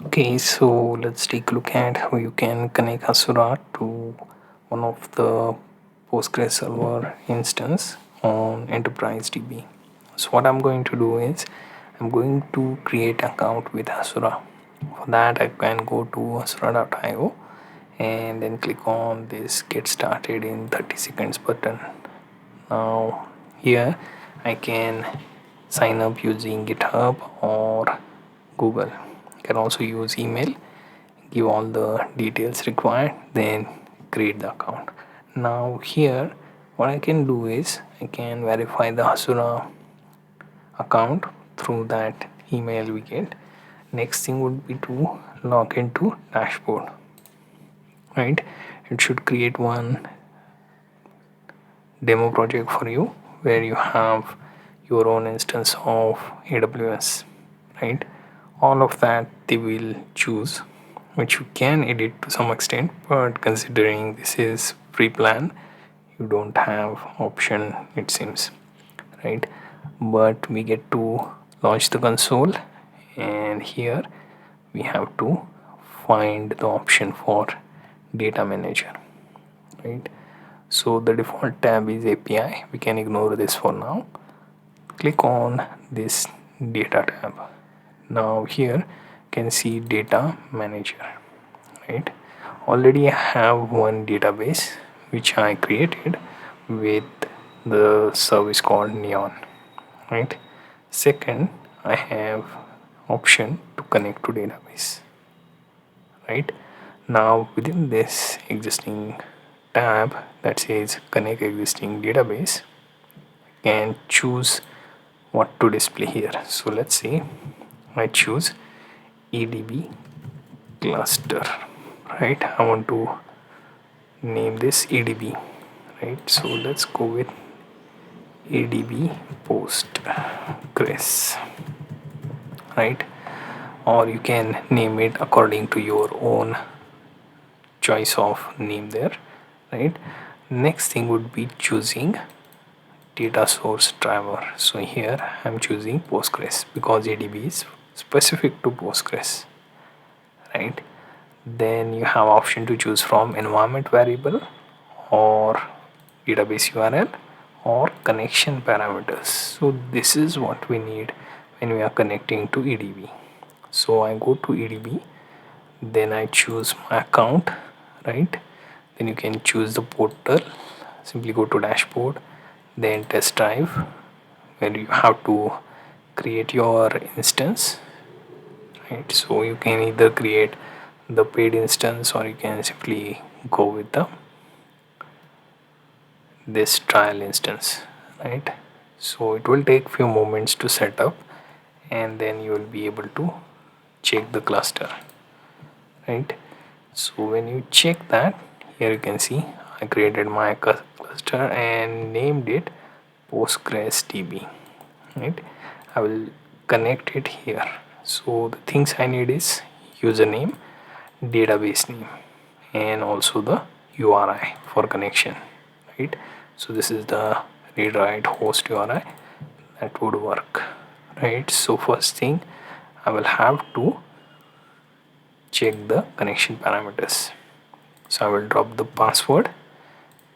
Okay, so let's take a look at how you can connect Hasura to one of the Postgres server instance on Enterprise DB. So what I'm going to do is I'm going to create account with Hasura. For that I can go to hasura.io and then click on this get started in 30 seconds button. Now here I can sign up using GitHub or Google. You can also use email, give all the details required, then create the account. Now here what I can do is I can verify the Hasura account through that email we get. Next thing would be to log into dashboard, right? It should create one demo project for you where you have your own instance of AWS, right? All of that they will choose, which you can edit to some extent, but considering this is pre-plan, you don't have option it seems, right? But we get to launch the console, and here we have to find the option for data manager, right? So the default tab is API. We can ignore this for now. Click on this data tab. Now here you can see data manager, right? Already I have one database which I created with the service called Neon, right? Second, I have option to connect to database, right? Now within this existing tab that says connect existing database, and choose what to display here. So let's say I choose EDB cluster, right? I want to name this EDB, right? So let's go with EDB Postgres, right? Or you can name it according to your own choice of name there, right? Next thing would be choosing data source driver. So here I'm choosing Postgres because EDB is specific to Postgres, right? Then you have option to choose from environment variable or database URL or connection parameters. So this is what we need when we are connecting to EDB. So I go to EDB, then I choose my account, right? Then you can choose the portal, simply go to dashboard, then test drive, where you have to create your instance, right? So you can either create the paid instance or you can simply go with the this trial instance, right? So it will take few moments to set up, and then you will be able to check the cluster, right? So when you check that, here you can see I created my cluster and named it PostgresDB, right? I will connect it here. So the things I need is username, database name, and also the URI for connection, right? So this is the read write host URI that would work, right? So first thing I will have to check the connection parameters. So I will drop the password,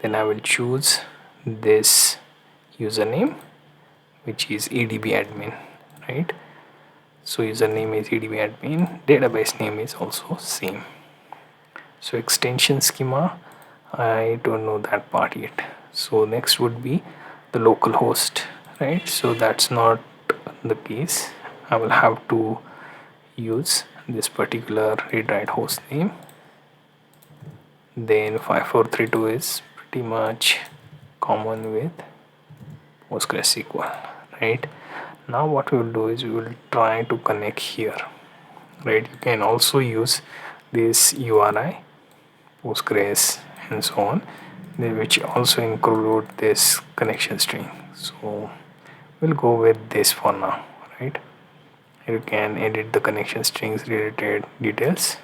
then I will choose this username which is EDB admin, right? So username is EDB admin, database name is also same. So extension schema, I don't know that part yet. So next would be the local host, right? So that's not the case. I will have to use this particular read write host name. Then 5432 is pretty much common with PostgreSQL, right? Now what we will do is we will try to connect here, right? You can also use this URI, Postgres, and so on, which also include this connection string. So we'll go with this for now, right? You can edit the connection strings related details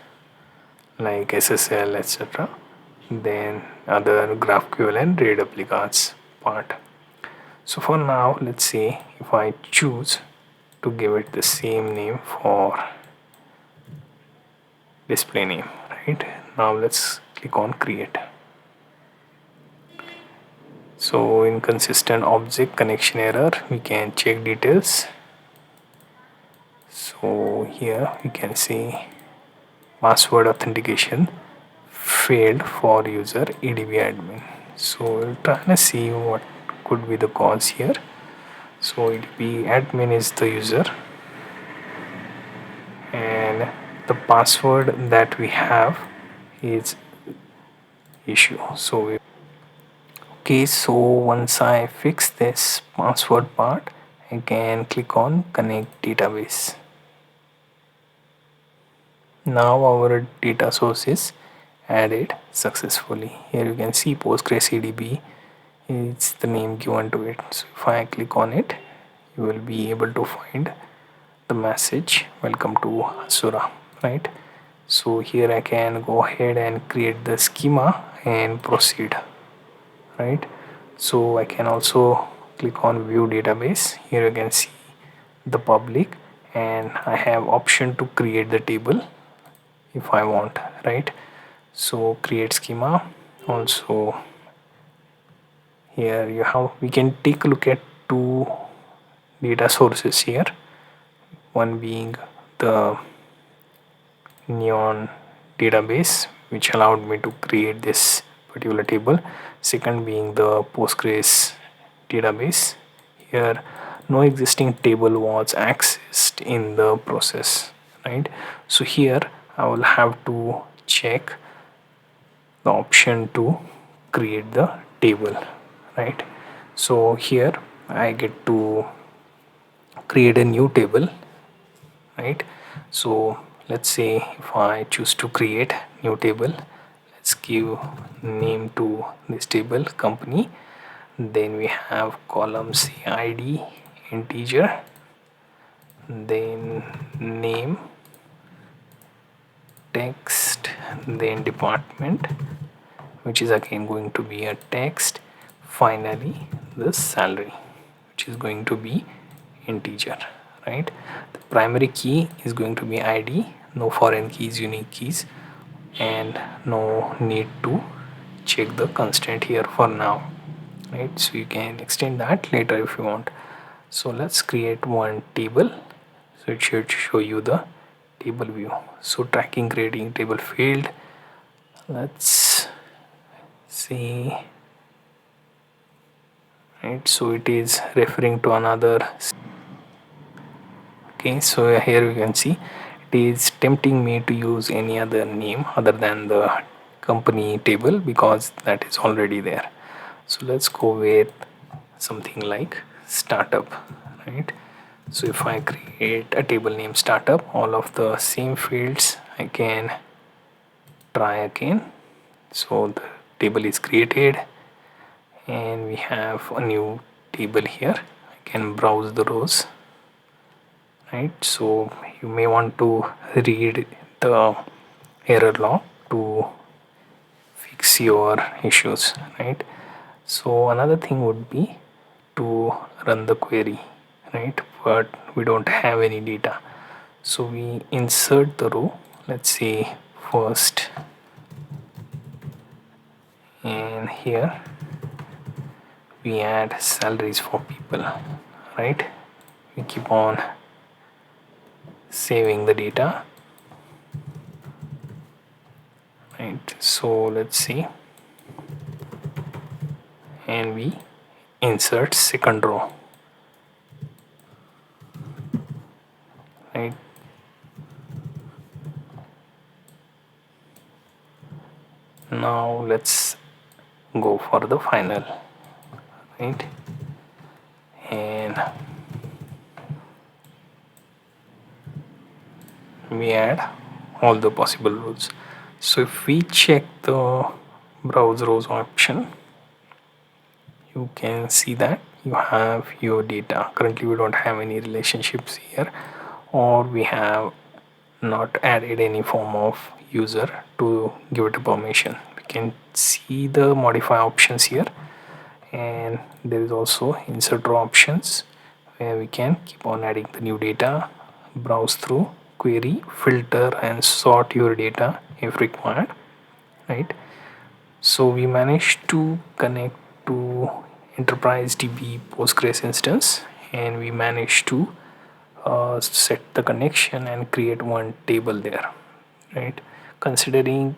like SSL, etc. Then other GraphQL and RAID replicas part. So for now, let's say if I choose to give it the same name for display name, right? Now let's click on create. So inconsistent object connection error, we can check details. So here you can see password authentication failed for user EDB admin. So we'll try to see what could be the cause here. So EDB admin is the user and the password that we have is issue. Okay, so once I fix this password part, I can click on connect database. Now our data source is added successfully. Here you can see Postgres EDB is the name given to it. So if I click on it, you will be able to find the message welcome to Hasura, right? So here I can go ahead and create the schema and proceed, right? So I can also click on view database. Here you can see the public and I have option to create the table if I want, right? So create schema. Also here you have, we can take a look at two data sources here, one being the neon database which allowed me to create this particular table, second being the Postgres database. Here no existing table was accessed in the process, right? So here I will have to check the option to create the table, right? So here I get to create a new table, right? So let's say if I choose to create new table, let's give name to this table company, then we have columns id integer, then name, text, then department which is again going to be a text, finally the salary which is going to be integer, right? The primary key is going to be id, no foreign keys, unique keys, and no need to check the constraint here for now, right? So you can extend that later if you want. So let's create one table, so it should show you the table view. So tracking creating table field, let's see, right? So it is referring to another. Okay, so here you can see it is tempting me to use any other name other than the company table because that is already there. So let's go with something like startup, right? So if I create a table name startup, all of the same fields I can try again. So the table is created and we have a new table here. I can browse the rows, right? So you may want to read the error log to fix your issues, right? So another thing would be to run the query, right? But we don't have any data, so we insert the row, let's say first, and here we add salaries for people, right? We keep on saving the data, right? So let's see, and we insert second row, right? Now let's go for the final, right? And we add all the possible rows. So if we check the browse rows option, you can see that you have your data. Currently we don't have any relationships here, or we have not added any form of user to give it a permission. We can see the modify options here, and there is also insert row options where we can keep on adding the new data, browse through, query, filter and sort your data if required, right? So we managed to connect to enterprise DB Postgres instance, and we managed to set the connection and create one table there, right? Considering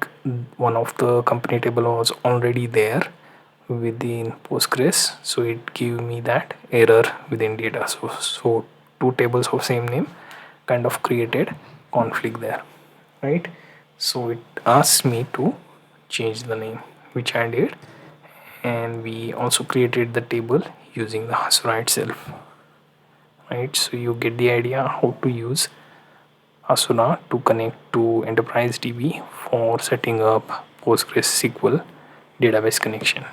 one of the company table was already there within Postgres, so it gave me that error within data. So two tables of same name kind of created conflict there, right? So it asked me to change the name, which I did, and we also created the table using the Hasura itself, right? So you get the idea how to use Hasura to connect to Enterprise DB for setting up PostgreSQL database connection.